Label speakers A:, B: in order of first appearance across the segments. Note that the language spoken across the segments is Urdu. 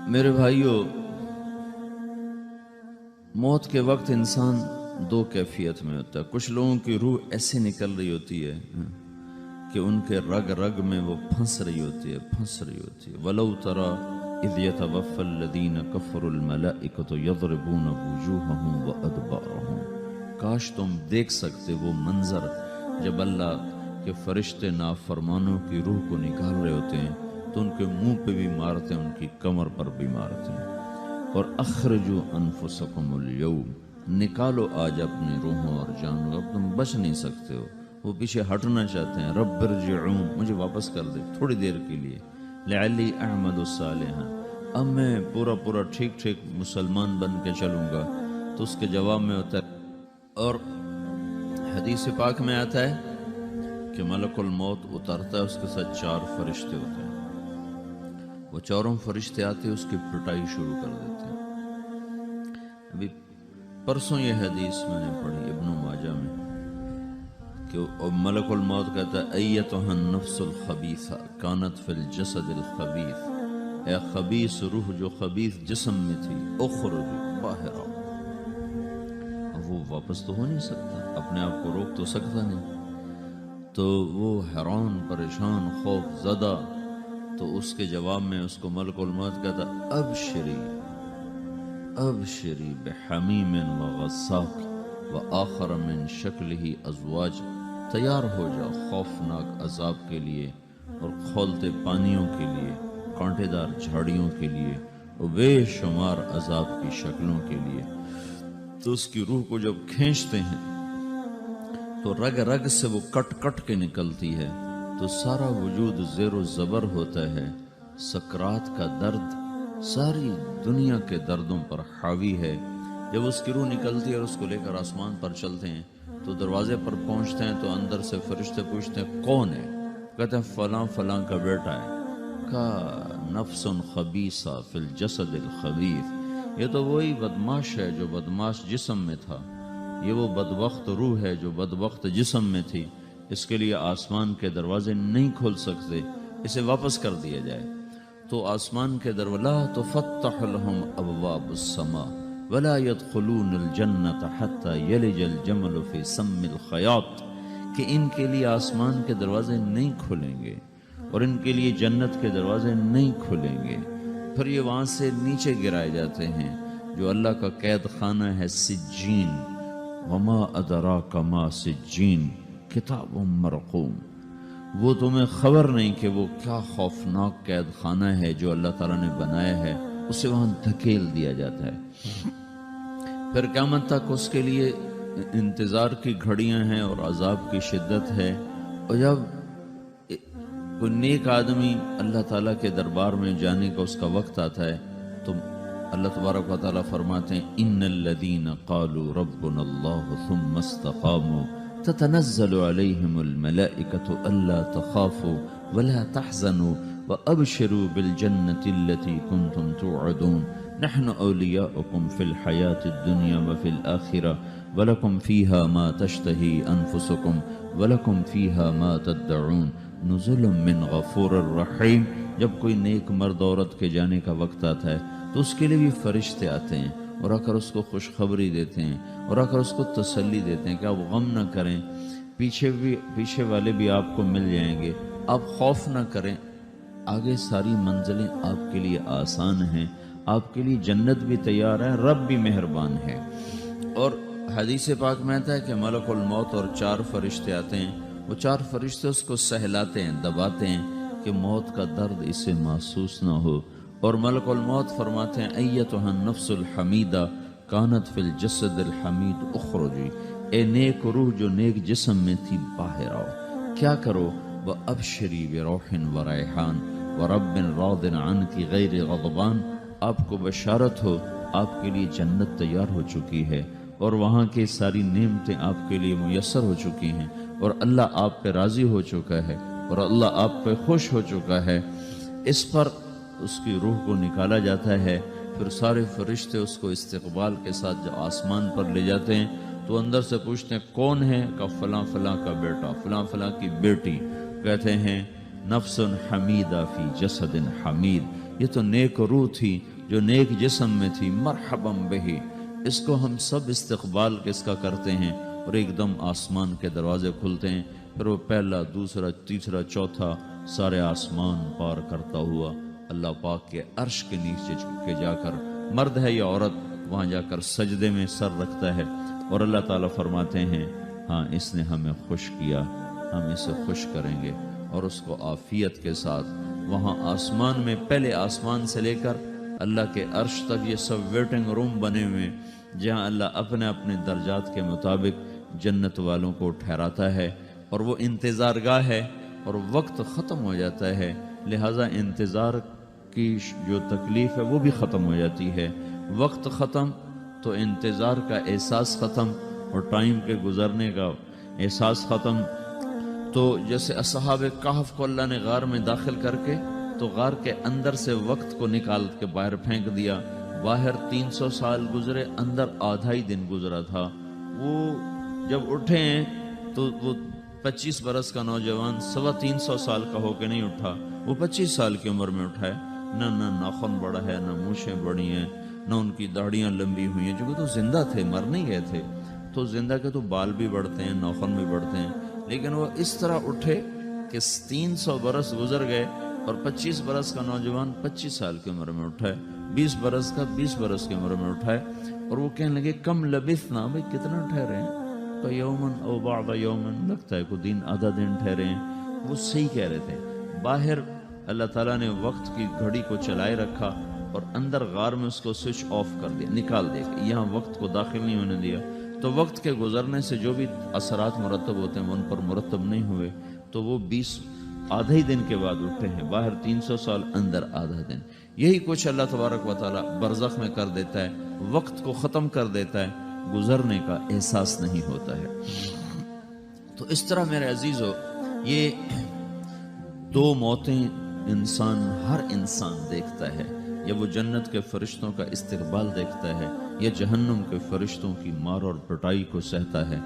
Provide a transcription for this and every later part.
A: میرے بھائیوں، موت کے وقت انسان دو کیفیت میں ہوتا ہے۔ کچھ لوگوں کی روح ایسے نکل رہی ہوتی ہے کہ ان کے رگ رگ میں وہ پھنس رہی ہوتی ہے وَلَوْ تَرَى إِذْ يَتَوَفَّى الَّذِينَ كَفَرُوا الْمَلَائِكَةُ يَضْرِبُونَ وُجُوهَهُمْ وَأَدْبَارَهُمْ۔ کاش تم دیکھ سکتے وہ منظر جب اللہ کے فرشتے نافرمانوں کی روح کو نکال رہے ہوتے ہیں تو ان کے منہ پہ بھی مارتے ہیں، ان کی کمر پر بھی مارتے ہیں۔ اور اخرجوا انفسکم اليوم، نکالو آج اپنی روحوں اور جانوں، اب تم بچ نہیں سکتے ہو۔ وہ پیچھے ہٹنا چاہتے ہیں، رب ارجعون، مجھے واپس کر دے تھوڑی دیر کے لیے، لعلی اعمل صالحا، اب میں پورا ٹھیک مسلمان بن کے چلوں گا۔ تو اس کے جواب میں ہوتا ہے، اور حدیث پاک میں آتا ہے کہ ملک الموت اترتا ہے، اس کے ساتھ 4 فرشتے ہوتے ہیں، وہ 4 فرشتے آتے اس کی پٹائی شروع کر دیتے ہیں۔ ابھی پرسوں یہ حدیث میں نے پڑھی ابن ماجہ میں کہ ملک الموت کہتا ہے ایتھا النفس الخبیثہ کانت فی الجسد الخبیث، اے خبیث روح جو خبیث جسم میں تھی، اخرج باہر آؤ۔ اب وہ واپس تو ہو نہیں سکتا، اپنے آپ کو روک تو سکتا نہیں، تو وہ حیران پریشان خوف زدہ، تو اس کے جواب میں اس کو ملک الموت کہتا ابشری بحمیم وغساق وآخر من شکلہ ازواج، تیار ہو جاؤ خوفناک عذاب کے لیے اور کھولتے پانیوں کے لیے، کانٹے دار جھاڑیوں کے لیے اور بے شمار عذاب کی شکلوں کے لیے۔ تو اس کی روح کو جب کھینچتے ہیں تو رگ رگ سے وہ کٹ کے نکلتی ہے، تو سارا وجود زیر و زبر ہوتا ہے، سکرات کا درد ساری دنیا کے دردوں پر حاوی ہے۔ جب اس کی روح نکلتی ہے اور اس کو لے کر آسمان پر چلتے ہیں تو دروازے پر پہنچتے ہیں تو اندر سے فرشتے پوچھتے ہیں کون ہے؟ کہتے ہیں فلاں فلاں کا بیٹا ہے۔ کا نفس خبیثہ فی الجسد الخبیث، یہ تو وہی بدماش ہے جو بدماش جسم میں تھا، یہ وہ بدبخت روح ہے جو بدبخت جسم میں تھی، اس کے لیے آسمان کے دروازے نہیں کھول سکتے، اسے واپس کر دیا جائے۔ تو آسمان کے دروازے لا تفتح لهم ابواب السماء ولا يدخلون الجنة حتى يلج الجمل في سم الخياط، کہ ان کے لیے آسمان کے دروازے نہیں کھلیں گے اور ان کے لیے جنت کے دروازے نہیں کھلیں گے، پھر یہ وہاں سے نیچے گرائے جاتے ہیں جو اللہ کا قید خانہ ہے سجین، وما ادراک ما سجین کتاب مرقوم۔ وہ تمہیں خبر نہیں کہ وہ کیا خوفناک قید خانہ ہے جو اللہ تعالیٰ نے بنایا ہے، اسے وہاں دھکیل دیا جاتا ہے۔ پھر قیامت تک اس کے لیے انتظار کی گھڑیاں ہیں اور عذاب کی شدت ہے۔ اور جب کوئی نیک آدمی اللہ تعالیٰ کے دربار میں جانے کا اس کا وقت آتا ہے تو اللہ تبارک و تعالیٰ فرماتے ہیں ان الذین قالوا ربنا اللہ ثم استقاموا تتنزل علیہم الملائکۃ الا تخافوا ولا تحزنوا وابشروا بالجنۃ التي کنتم توعدون نحن اولیاؤکم فی الحیاۃ الدنیا وفی الآخرہ ولکم فیہا ما تشتہی انفسکم ولکم فیہا ما تدعون نزل من غفور الرحیم۔ جب کوئی نیک مرد عورت کے جانے کا وقت آتا ہے تو اس کے لیے بھی فرشتے آتے ہیں اور آ کر اس کو خوشخبری دیتے ہیں اور آ کر اس کو تسلی دیتے ہیں کہ آپ غم نہ کریں، پیچھے والے بھی آپ کو مل جائیں گے، آپ خوف نہ کریں، آگے ساری منزلیں آپ کے لیے آسان ہیں، آپ کے لیے جنت بھی تیار ہے، رب بھی مہربان ہے۔ اور حدیث پاک میں آتا ہے کہ ملک الموت اور 4 فرشتے آتے ہیں، وہ 4 فرشتے اس کو سہلاتے ہیں، دباتے ہیں کہ موت کا درد اسے محسوس نہ ہو۔ اور ملک الموت فرماتے ہیں ایتھا النفس الحمیدہ کانت فی الجسد الحمید اخرجی، اے نیک روح جو نیک جسم میں تھی باہر آؤ۔ کیا کرو؟ وابشری بروح وریحان ورب راض عنک غیر غضبان، آپ کو بشارت ہو آپ کے لیے جنت تیار ہو چکی ہے اور وہاں کی ساری نعمتیں آپ کے لیے میسر ہو چکی ہیں اور اللہ آپ پہ راضی ہو چکا ہے اور اللہ آپ پہ خوش ہو چکا ہے۔ اس پر اس کی روح کو نکالا جاتا ہے، پھر سارے فرشتے اس کو استقبال کے ساتھ جب آسمان پر لے جاتے ہیں تو اندر سے پوچھتے ہیں کون ہے؟ کہ فلاں فلاں کا بیٹا، فلاں فلاں کی بیٹی۔ کہتے ہیں نفس حمیدہ فی جسد حمید، یہ تو نیک روح تھی جو نیک جسم میں تھی، مرحباً بہی، اس کو ہم سب استقبال کس کا کرتے ہیں، اور ایک دم آسمان کے دروازے کھلتے ہیں، پھر وہ پہلا، دوسرا، تیسرا، چوتھا سارے آسمان پار کرتا ہوا اللہ پاک کے عرش کے نیچے کے جا کر، مرد ہے یا عورت، وہاں جا کر سجدے میں سر رکھتا ہے، اور اللہ تعالیٰ فرماتے ہیں ہاں اس نے ہمیں خوش کیا، ہم اسے خوش کریں گے، اور اس کو عافیت کے ساتھ وہاں آسمان میں، پہلے آسمان سے لے کر اللہ کے عرش تک یہ سب ویٹنگ روم بنے ہوئے، جہاں اللہ اپنے اپنے درجات کے مطابق جنت والوں کو ٹھہراتا ہے، اور وہ انتظار گاہ ہے، اور وقت ختم ہو جاتا ہے، لہٰذا انتظار کی جو تکلیف ہے وہ بھی ختم ہو جاتی ہے۔ وقت ختم تو انتظار کا احساس ختم، اور ٹائم کے گزرنے کا احساس ختم۔ تو جیسے اصحاب کہف کو اللہ نے غار میں داخل کر کے تو غار کے اندر سے وقت کو نکال کے باہر پھینک دیا، باہر 300 سال گزرے، اندر آدھا ہی دن گزرا تھا۔ وہ جب اٹھے ہیں تو وہ 25 برس کا نوجوان 325 سال کا ہو کے نہیں اٹھا، وہ 25 سال کی عمر میں اٹھا ہے، نہ ناخن بڑا ہے، نہ مونچھیں بڑی ہیں، نہ ان کی داڑیاں لمبی ہوئی ہیں، جو کہ تو زندہ تھے، مر نہیں گئے تھے، تو زندہ کے تو بال بھی بڑھتے ہیں، ناخن بھی بڑھتے ہیں، لیکن وہ اس طرح اٹھے کہ 300 برس گزر گئے، اور 25 برس کا نوجوان 25 سال کی عمر میں اٹھا ہے، 20 برس کا 20 برس کی عمر میں اٹھا ہے، اور وہ کہنے لگے کم لبثنا، بھائی کتنا ٹھہرے ہیں، کہ یومن او بعض یومن، لگتا ہے کوئی دن، آدھا دن ٹھہرے ہیں۔ وہ صحیح کہہ رہے تھے، باہر اللہ تعالیٰ نے وقت کی گھڑی کو چلائے رکھا، اور اندر غار میں اس کو سوئچ آف کر دیا، نکال دیا، کہ یہاں وقت کو داخل نہیں ہونے دیا، تو وقت کے گزرنے سے جو بھی اثرات مرتب ہوتے ہیں وہ ان پر مرتب نہیں ہوئے، تو وہ 20 آدھے دن کے بعد اٹھے ہیں، باہر 300 سال، اندر آدھا دن۔ یہی کچھ اللہ تبارک و تعالیٰ برزخ میں کر دیتا ہے، وقت کو ختم کر دیتا ہے، گزرنے کا احساس نہیں ہوتا ہے۔ تو اس طرح میرے عزیزو، یہ دو موتیں ہر انسان دیکھتا ہے، یا وہ جنت کے فرشتوں کا استقبال دیکھتا ہے، یا جہنم کے فرشتوں کی مار اور پٹائی کو سہتا ہے۔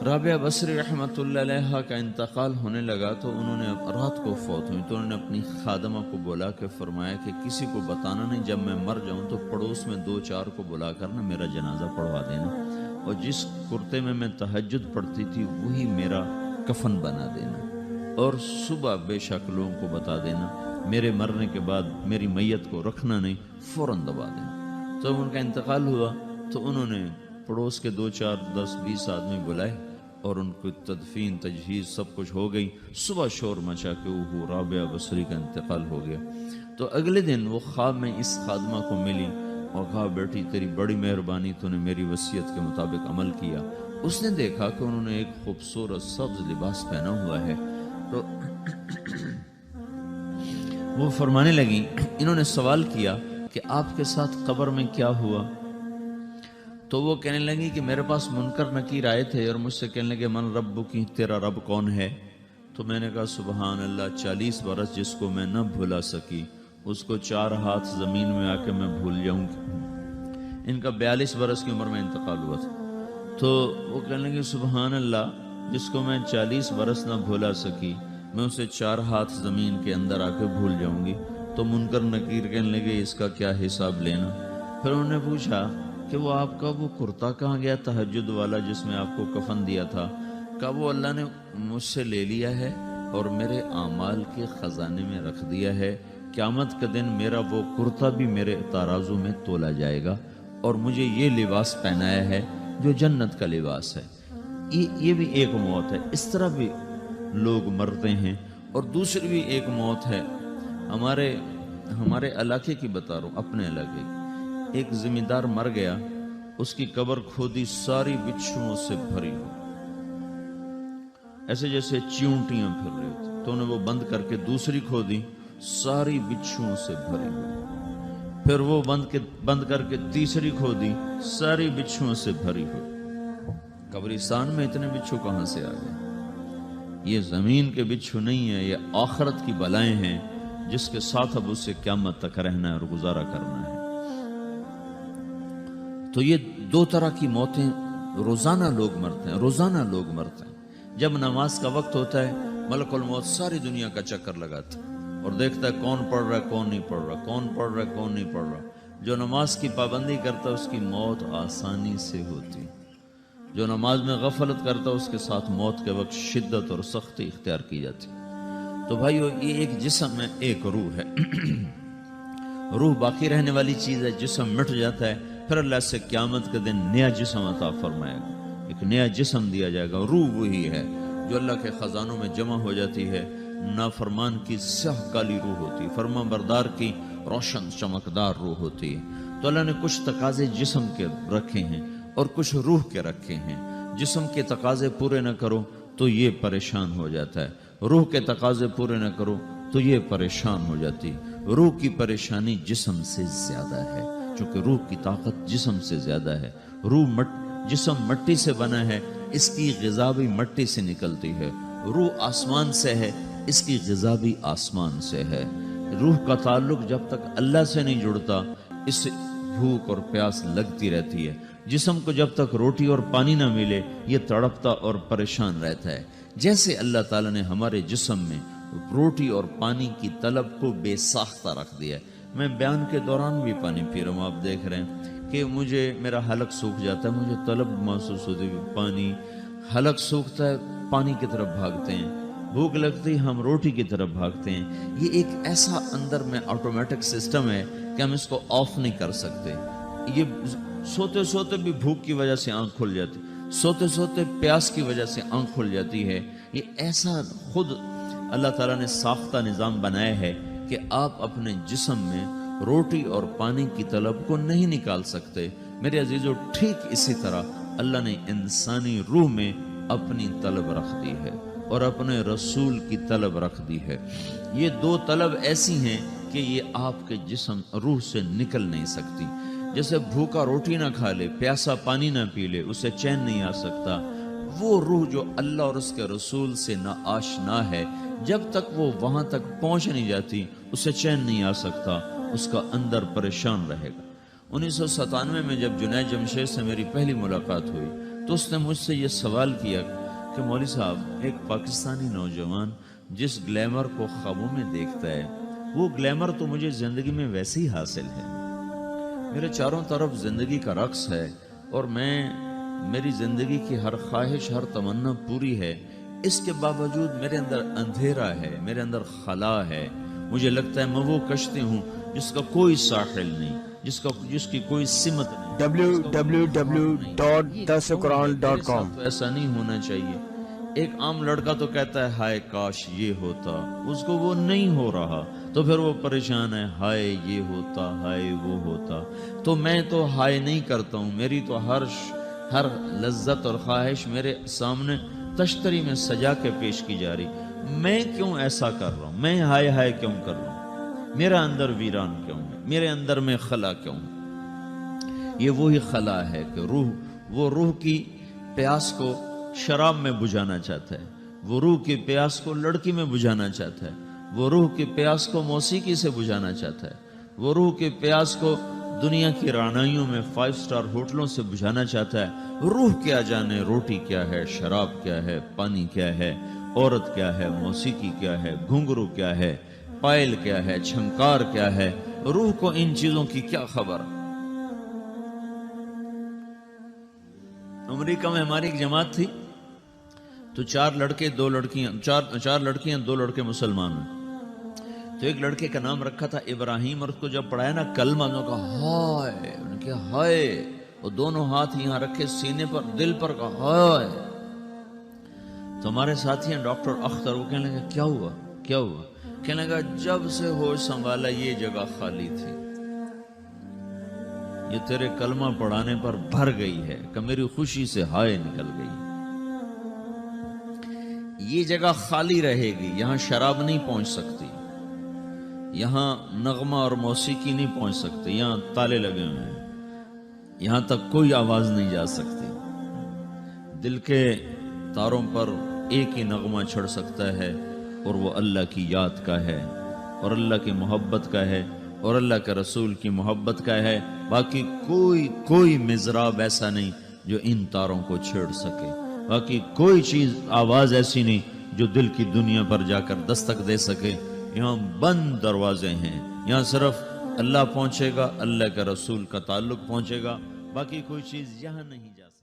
A: رابعہ بصری رحمۃ اللہ علیہ کا انتقال ہونے لگا تو انہوں نے رات کو فوت ہوئی، تو انہوں نے اپنی خادمہ کو بلا کے فرمایا کہ کسی کو بتانا نہیں، جب میں مر جاؤں تو پڑوس میں 2-4 کو بلا کر نا میرا جنازہ پڑھوا دینا، اور جس کرتے میں تہجد پڑھتی تھی وہی میرا کفن بنا دینا، اور صبح بے شک لوگوں کو بتا دینا، میرے مرنے کے بعد میری میت کو رکھنا نہیں، فوراً دبا دینا۔ تو ان کا انتقال ہوا تو انہوں نے پڑوس کے 2-4 10-20 آدمی بلائے، اور ان کو تدفین تجہیز سب کچھ ہو گئی، صبح شور مچا کہ وہ رابعہ بصری کا انتقال ہو گیا۔ تو اگلے دن وہ خواب میں اس خادمہ کو ملی اور کہا بیٹی تیری بڑی مہربانی، تو نے میری وصیت کے مطابق عمل کیا۔ اس نے دیکھا کہ انہوں نے ایک خوبصورت سبز لباس پہنا ہوا ہے، تو وہ فرمانے لگی، انہوں نے سوال کیا کہ آپ کے ساتھ قبر میں کیا ہوا؟ تو وہ کہنے لگی کہ میرے پاس منکر نکیر آئے تھے اور مجھ سے کہنے لگے من رب کی، تیرا رب کون ہے؟ تو میں نے کہا سبحان اللہ، 40 برس جس کو میں نہ بھلا سکی اس کو 4 ہاتھ زمین میں آ کے میں بھول جاؤں گی۔ ان کا 42 برس کی عمر میں انتقال ہوا تھا۔ تو وہ کہنے لگے سبحان اللہ، جس کو میں 40 برس نہ بھولا سکی میں اسے 4 ہاتھ زمین کے اندر آ کے بھول جاؤں گی۔ تو منکر نکیر کہنے لگے اس کا کیا حساب لینا؟ پھر انہوں نے پوچھا کہ وہ آپ کا وہ کرتا کہاں گیا تہجد والا جس میں آپ کو کفن دیا تھا؟ کہا وہ اللہ نے مجھ سے لے لیا ہے اور میرے اعمال کے خزانے میں رکھ دیا ہے، قیامت کے دن میرا وہ کرتا بھی میرے ترازو میں تولا جائے گا، اور مجھے یہ لباس پہنایا ہے جو جنت کا لباس ہے۔ یہ بھی ایک موت ہے۔ اس طرح بھی لوگ مرتے ہیں۔ اور دوسری بھی ایک موت ہے، ہمارے علاقے کی بتا رہا ہوں، اپنے علاقے کی۔ ایک زمیندار مر گیا، اس کی قبر کھودی، ساری بچھوؤں سے بھری ہوئی، ایسے جیسے چیونٹیاں پھر رہی ہوتی، تو انہیں وہ بند کر کے دوسری کھودی، ساری بچھوؤں سے بھری ہوئی، پھر وہ بند کر کے تیسری کھودی، ساری بچھوؤں سے بھری ہوئی۔ قبرستان میں اتنے بچھو کہاں سے آ گئے؟ یہ زمین کے بچھو نہیں ہے، یہ آخرت کی بلائیں ہیں جس کے ساتھ اب اسے قیامت تک رہنا ہے اور گزارا کرنا ہے۔ تو یہ 2 طرح کی موتیں روزانہ لوگ مرتے ہیں، روزانہ لوگ مرتے ہیں۔ جب نماز کا وقت ہوتا ہے ملک الموت ساری دنیا کا چکر لگاتا ہے، اور دیکھتا ہے کون پڑھ رہا ہے کون نہیں پڑھ رہا، کون پڑھ رہا ہے کون نہیں پڑھ رہا۔ جو نماز کی پابندی کرتا ہے اس کی موت آسانی سے ہوتی، جو نماز میں غفلت کرتا ہے اس کے ساتھ موت کے وقت شدت اور سختی اختیار کی جاتی۔ تو بھائیو، یہ ایک جسم ہے، ایک روح ہے۔ روح باقی رہنے والی چیز ہے، جسم مٹ جاتا ہے، پھر اللہ سے قیامت کے دن نیا جسم عطا فرمائے گا، ایک نیا جسم دیا جائے گا۔ روح وہی ہے جو اللہ کے خزانوں میں جمع ہو جاتی ہے۔ نافرمان کی سیاہ کالی روح ہوتی ہے، فرما بردار کی روشن چمکدار روح ہوتی ہے۔ تو اللہ نے کچھ تقاضے جسم کے رکھے ہیں اور کچھ روح کے رکھے ہیں۔ جسم کے تقاضے پورے نہ کرو تو یہ پریشان ہو جاتا ہے، روح کے تقاضے پورے نہ کرو تو یہ پریشان ہو جاتی۔ روح کی پریشانی جسم سے زیادہ ہے، چونکہ روح کی طاقت جسم سے زیادہ ہے۔ جسم مٹی سے بنا ہے، اس کی غذا بھی مٹی سے نکلتی ہے۔ روح آسمان سے ہے، اس کی غذا بھی آسمان سے ہے۔ روح کا تعلق جب تک اللہ سے نہیں جڑتا، اس سے بھوک اور پیاس لگتی رہتی ہے۔ جسم کو جب تک روٹی اور پانی نہ ملے یہ تڑپتا اور پریشان رہتا ہے۔ جیسے اللہ تعالیٰ نے ہمارے جسم میں روٹی اور پانی کی طلب کو بے ساختہ رکھ دیا ہے۔ میں بیان کے دوران بھی پانی پی رہا ہوں، آپ دیکھ رہے ہیں کہ میرا حلق سوکھ جاتا ہے، مجھے طلب محسوس ہوتی ہے پانی، حلق سوکھتا ہے پانی کی طرف بھاگتے ہیں، بھوک لگتی ہے ہم روٹی کی طرف بھاگتے ہیں۔ یہ ایک ایسا اندر میں آٹومیٹک سسٹم ہے کہ ہم اس کو آف نہیں کر سکتے۔ یہ سوتے سوتے بھی بھوک کی وجہ سے آنکھ کھل جاتی، سوتے سوتے پیاس کی وجہ سے آنکھ کھل جاتی ہے۔ یہ ایسا خود اللہ تعالیٰ نے ساختہ نظام بنایا ہے کہ آپ اپنے جسم میں روٹی اور پانی کی طلب کو نہیں نکال سکتے۔ میرے عزیزو، ٹھیک اسی طرح اللہ نے انسانی روح میں اپنی طلب رکھ دی ہے اور اپنے رسول کی طلب رکھ دی ہے۔ یہ دو طلب ایسی ہیں کہ یہ آپ کے جسم روح سے نکل نہیں سکتی۔ جیسے بھوکا روٹی نہ کھا لے، پیاسا پانی نہ پی لے، اسے چین نہیں آ سکتا۔ وہ روح جو اللہ اور اس کے رسول سے نہ آشنا ہے، جب تک وہ وہاں تک پہنچ نہیں جاتی اسے چین نہیں آ سکتا، اس کا اندر پریشان رہے گا۔ 1997 میں جب جنید جمشید سے میری پہلی ملاقات ہوئی تو اس نے مجھ سے یہ سوال کیا کہ مولوی صاحب، ایک پاکستانی نوجوان جس گلیمر کو خوابوں میں دیکھتا ہے، وہ گلیمر تو مجھے زندگی میں ویسے ہی حاصل ہے، میرے چاروں طرف زندگی کا رقص ہے اور میری زندگی کی ہر خواہش، ہر تمنا پوری ہے، اس کے باوجود میرے اندر اندھیرا ہے، میرے اندر خلا ہے۔ مجھے لگتا ہے میں وہ کشتی ہوں جس کا کوئی ساحل نہیں، جس کی کوئی سمت نہیں۔
B: www.dasquran.com
A: تو ایسا نہیں ہونا چاہیے۔ ایک عام لڑکا تو کہتا ہے ہائے کاش یہ ہوتا، اس کو وہ نہیں ہو رہا تو پھر وہ پریشان ہے، ہائے یہ ہوتا، ہائے وہ ہوتا۔ تو میں تو ہائے نہیں کرتا ہوں، میری تو ہر لذت اور خواہش میرے سامنے تشتری میں سجا کے پیش کی جا رہی۔ میں کیوں ایسا کر رہا ہوں؟ میں ہائے ہائے کیوں کر رہا ہوں؟ میرا اندر ویران کیوں ہے؟ میرے اندر میں خلا کیوں ہے؟ یہ وہی خلا ہے کہ وہ روح کی پیاس کو شراب میں بجھانا چاہتا ہے، وہ روح کی پیاس کو لڑکی میں بجھانا چاہتا ہے، وہ روح کی پیاس کو موسیقی سے بجھانا چاہتا ہے، وہ روح کی پیاس کو دنیا کی رعنائیوں میں 5 سٹار ہوٹلوں سے بجھانا چاہتا ہے۔ روح کیا جانے روٹی کیا ہے، شراب کیا ہے، پانی کیا ہے، عورت کیا ہے، موسیقی کیا ہے، گھنگرو کیا ہے، پائل کیا ہے، چھنکار کیا ہے، روح کو ان چیزوں کی کیا خبر؟ امریکہ میں ہماری ایک جماعت تھی تو 4 لڑکے 2 لڑکیاں، 4 لڑکیاں 2 لڑکے مسلمان ہیں۔ تو ایک لڑکے کا نام رکھا تھا ابراہیم، اور اس کو جب پڑھایا نا کلمہ، انہوں نے کہا ہائے، انہوں نے کہا ہائے، وہ دونوں ہاتھ یہاں رکھے سینے پر، دل پر، کہا ہائے۔ تو ہمارے ساتھی ہیں ڈاکٹر اختر، وہ کہنے لگا کیا ہوا کیا ہوا؟ کہنے لگا جب سے ہوش سنبھالا یہ جگہ خالی تھی، یہ تیرے کلمہ پڑھانے پر بھر گئی ہے کہ میری خوشی سے ہائے نکل گئی۔ یہ جگہ خالی رہے گی، یہاں شراب نہیں پہنچ سکتی، یہاں نغمہ اور موسیقی نہیں پہنچ سکتے، یہاں تالے لگے ہوئے ہیں، یہاں تک کوئی آواز نہیں جا سکتی۔ دل کے تاروں پر ایک ہی نغمہ چھڑ سکتا ہے اور وہ اللہ کی یاد کا ہے اور اللہ کی محبت کا ہے اور اللہ کے رسول کی محبت کا ہے۔ باقی کوئی مضراب ایسا نہیں جو ان تاروں کو چھیڑ سکے، باقی کوئی چیز آواز ایسی نہیں جو دل کی دنیا پر جا کر دستک دے سکے۔ یہاں بند دروازے ہیں، یہاں صرف اللہ پہنچے گا، اللہ کے رسول کا تعلق پہنچے گا، باقی کوئی چیز یہاں نہیں جا سکتی۔